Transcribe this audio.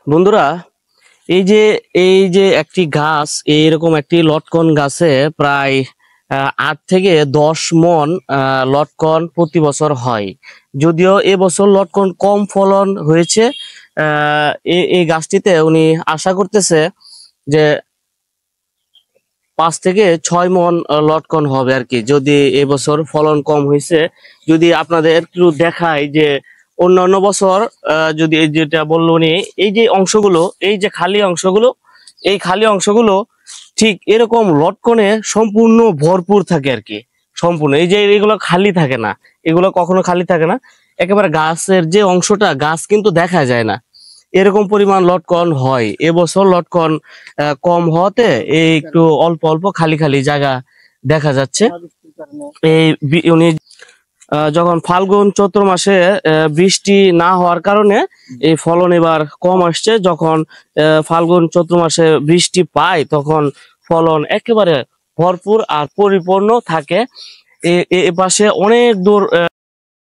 বন্ধুরা, এই যে একটি গাছ, এইরকম একটি লটকন গাছে প্রায় 8 থেকে 10 মণ লটকন প্রতি বছর হয়। যদিও এবছর লটকন কম ফলন হয়েছে। এই গাছটিতে উনি আশা করতেছে যে 5 থেকে 6 মণ লটকন হবে আর কি, যদি এবছর ফলন কম হয়েছে। যদি আপনাদের একটু দেখাই যে অন্যান্য বছর যদি এই যেটা বললো উনি, এই যে অংশগুলো, এই যে খালি অংশগুলো, এই খালি অংশগুলো ঠিক এরকম লটকনে সম্পূর্ণ ভরপুর থাকে আর কি। সম্পূর্ণ এই যে এগুলো খালি থাকে না, এগুলো কখনো খালি থাকে না। একেবারে গাছের যে অংশটা, গাছ কিন্তু দেখা যায় না, এরকম পরিমাণ লটকন হয়। এবছর লটকন কম হওয়াতে এই একটু অল্প অল্প খালি খালি জায়গা দেখা যাচ্ছে। উনি যখন ফাল্গুন চৈত্র মাসে বৃষ্টি না হওয়ার কারণে এই ফলন এবার কম আসছে। যখন ফাল্গুন চৈত্র মাসে বৃষ্টি পায় তখন ফলন একেবারে ভরপুর আর পরিপূর্ণ থাকে। এ পাশে অনেক দূর